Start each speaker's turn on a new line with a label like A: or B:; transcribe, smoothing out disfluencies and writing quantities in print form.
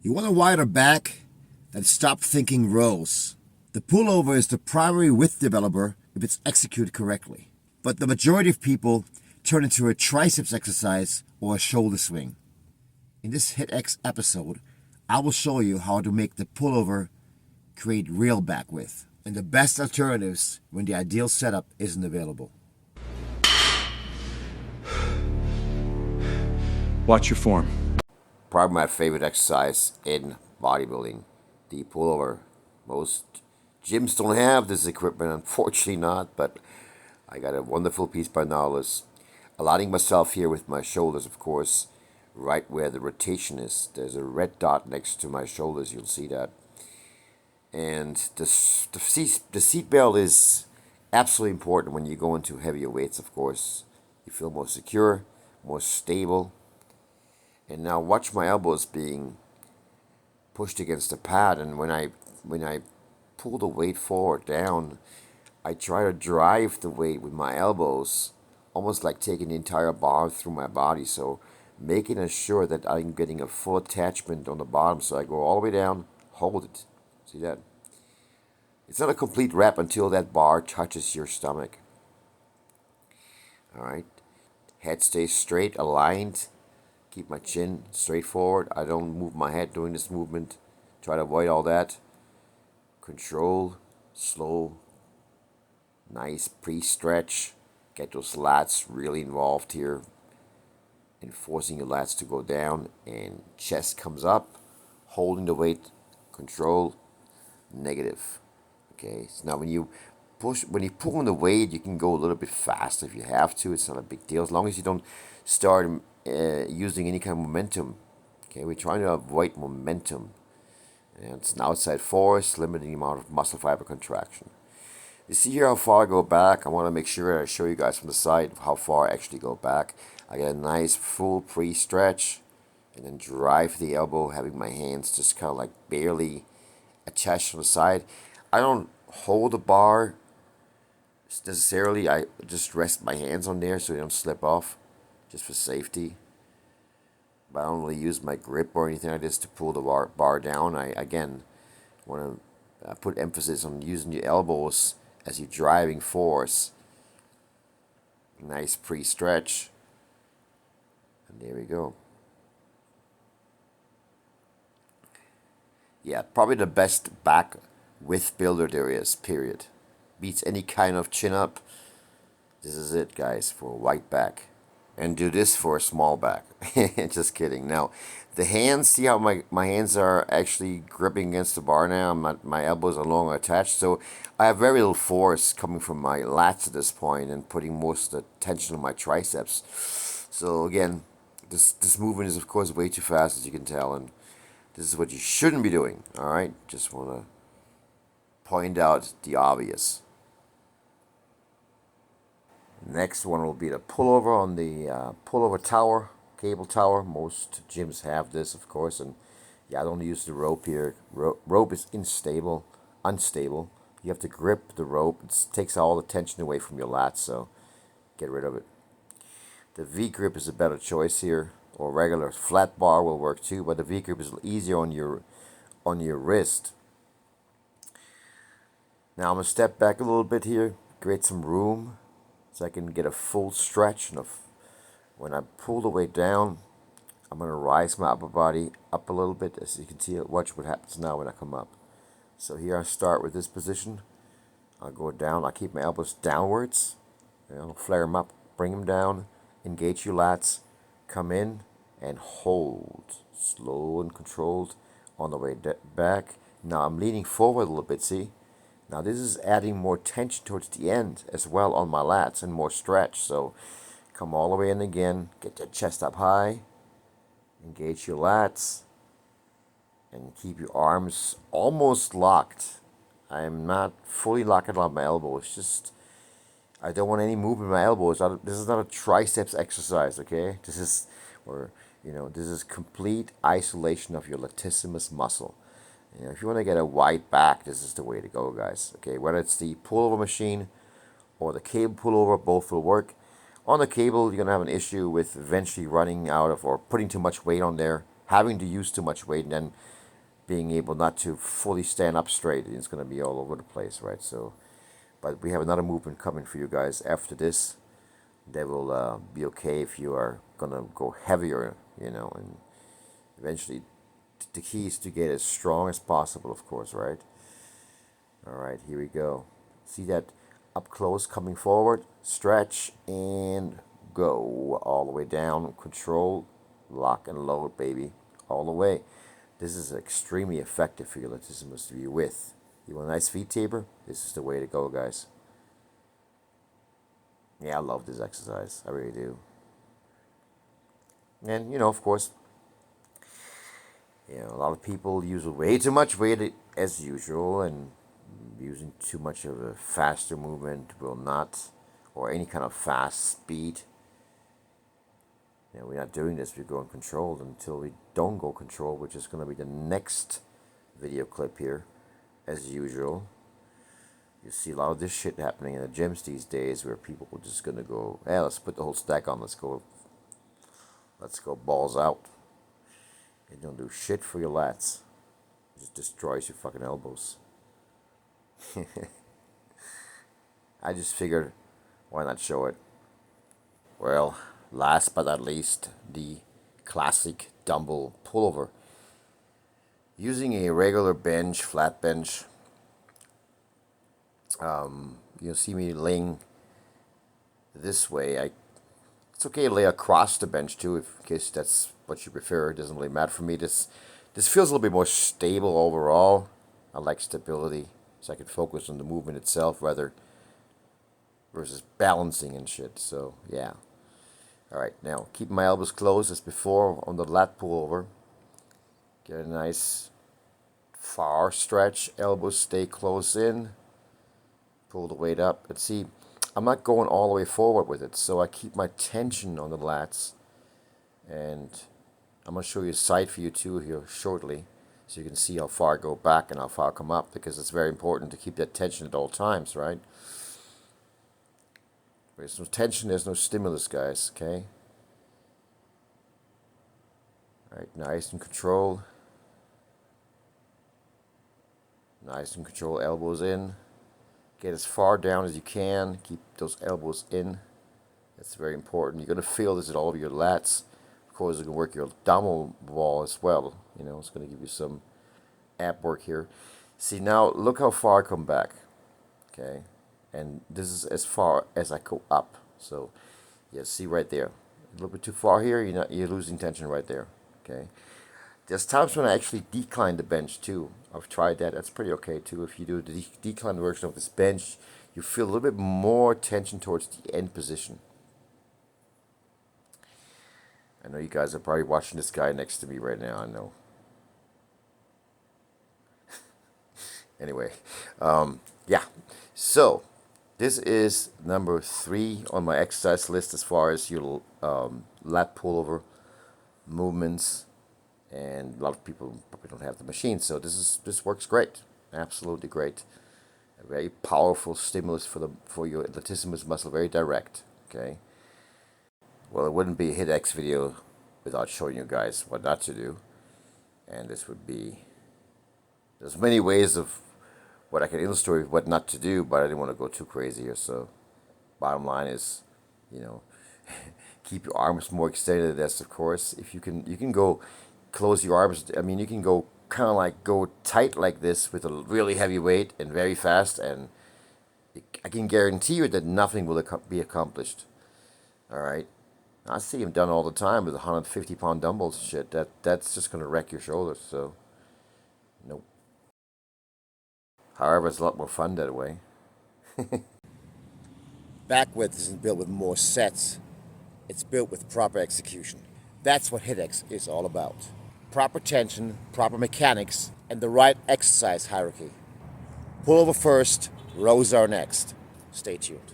A: You want a wider back? Then stop thinking rows. The pullover is the primary width developer if it's executed correctly. But the majority of people turn into a triceps exercise or a shoulder swing. In this HITX episode, I will show you how to make the pullover create real back width and the best alternatives when the ideal setup isn't available.
B: Watch your form.
C: Probably my favorite exercise in bodybuilding, the pullover. Most gyms don't have this equipment, unfortunately not, but I got a wonderful piece by Nautilus. Aligning myself here with my shoulders, of course, right where the rotation is. There's a red dot next to my shoulders, you'll see that. And the seat belt is absolutely important when you go into heavier weights, of course. You feel more secure, more stable. And now watch my elbows being pushed against the pad, and when I pull the weight forward down, I try to drive the weight with my elbows, almost like taking the entire bar through my body. So making sure that I'm getting a full attachment on the bottom. So I go all the way down, hold it. See that? It's not a complete rep until that bar touches your stomach. All right. Head stays straight, aligned. Keep my chin straight forward. I don't move my head during this movement. Try to avoid all that. Control, slow, nice pre-stretch. Get those lats really involved here. And forcing your lats to go down. And chest comes up. Holding the weight. Control, negative. Okay, so now when you pull on the weight, you can go a little bit faster if you have to. It's not a big deal as long as you don't start using any kind of momentum. Okay, we're trying to avoid momentum. And it's an outside force, limiting the amount of muscle fiber contraction. You see here how far I go back. I want to make sure I show you guys from the side how far I actually go back. I get a nice full pre-stretch and then drive the elbow, having my hands just kind of like barely attached on the side. I don't hold the bar necessarily. I just rest my hands on there so they don't slip off, just for safety. But I don't really use my grip or anything like this to pull the bar down. I, again, want to put emphasis on using your elbows as you're driving force. Nice pre-stretch. And there we go. Yeah, probably the best back width builder there is, period. Beats any kind of chin up. This is it, guys, for a wide back. And do this for a small back. Just kidding. Now, the hands, see how my hands are actually gripping against the bar now? My elbows are long attached, so I have very little force coming from my lats at this point and putting most of the tension on my triceps. So again, this movement is of course way too fast, as you can tell, and this is what you shouldn't be doing. Alright, just want to point out the obvious. Next one will be the pullover on the pullover tower, cable tower. Most gyms have this, of course, and yeah, I don't use the rope here. Rope is unstable. You have to grip the rope. It takes all the tension away from your lats, so get rid of it. The V grip is a better choice here, or regular flat bar will work too, but the V grip is easier on your wrist. Now I'm going to step back a little bit here, create some room so I can get a full stretch. And when I pull the weight down, I'm going to rise my upper body up a little bit. As you can see, watch what happens now when I come up. So here I start with this position. I'll go down. I'll keep my elbows downwards. I'll flare them up, bring them down, engage your lats, come in and hold. Slow and controlled on the way back. Now I'm leaning forward a little bit, see? Now this is adding more tension towards the end as well on my lats and more stretch. So come all the way in again, get the chest up high, engage your lats, and keep your arms almost locked. I'm not fully locked on my elbow. It's just, I don't want any movement in my elbows. This is not a triceps exercise, okay? This is, this is complete isolation of your latissimus muscle. If you want to get a wide back, this is the way to go, guys. Okay, whether it's the pullover machine or the cable pullover, both will work. On the cable, you're going to have an issue with eventually running out of or putting too much weight on there, having to use too much weight and then being able not to fully stand up straight. It's going to be all over the place, right? So, but we have another movement coming for you guys after this that will be okay if you are going to go heavier, you know, and eventually the key is to get as strong as possible, of course, right? All right, here we go. See that up close coming forward, stretch and go all the way down, control, lock and load, baby, all the way. This is extremely effective for your latissimus to be with. You want a nice feet taper? This is the way to go, guys. Yeah, I love this exercise. I really do. And, you know, of course, you know, a lot of people use way too much weight as usual, and using too much of a faster movement will not, or any kind of fast speed. You know, we're not doing this. We're going controlled until we don't go controlled, which is going to be the next video clip here, as usual. You see a lot of this shit happening in the gyms these days, where people are just going to go, hey, let's put the whole stack on. Let's go balls out. It don't do shit for your lats. It just destroys your fucking elbows. I just figured, why not show it? Well, last but not least, the classic dumbbell pullover. Using a regular bench, flat bench, you'll see me laying this way. It's okay to lay across the bench too, in case that's what you prefer. It doesn't really matter for me. This feels a little bit more stable overall. I like stability, so I can focus on the movement itself rather versus balancing and shit. So yeah. All right, now keep my elbows closed as before on the lat pullover. Get a nice far stretch. Elbows stay close in. Pull the weight up. And see, I'm not going all the way forward with it, so I keep my tension on the lats. And I'm going to show you a side view too here shortly, so you can see how far I go back and how far I come up, because it's very important to keep that tension at all times, right? There's no tension, there's no stimulus, guys, okay? All right, nice and control. Nice and control, elbows in. Get as far down as you can. Keep those elbows in. That's very important. You're going to feel this at all of your lats. Of course, you can work your abdominal wall as well. You know, it's going to give you some ab work here. See, now look how far I come back. Okay, and this is as far as I go up. So, yeah, see right there. A little bit too far here. You're losing tension right there. Okay. There's times when I actually decline the bench too. I've tried that. That's pretty okay too. If you do the decline version of this bench, you feel a little bit more tension towards the end position. I know you guys are probably watching this guy next to me right now. I know. Anyway, yeah. So this is number 3 on my exercise list as far as your lat pullover movements. And a lot of people probably don't have the machine, so this works great, absolutely great. A very powerful stimulus for your latissimus muscle, very direct. Okay. Well, it wouldn't be a HITX video without showing you guys what not to do, and this would be. There's many ways of what I can illustrate what not to do, but I didn't want to go too crazy here. So, bottom line is, you know, keep your arms more extended. That's of course, if you can go. Close your arms. I mean, you can go kind of like go tight like this with a really heavy weight and very fast, and I can guarantee you that nothing will be accomplished. All right, I see them done all the time with 150-pound dumbbells and shit. That's just gonna wreck your shoulders. So, nope. However, it's a lot more fun that way.
A: Back width isn't built with more sets. It's built with proper execution. That's what HITX is all about. Proper tension, proper mechanics, and the right exercise hierarchy. Pull over first, rows are next. Stay tuned.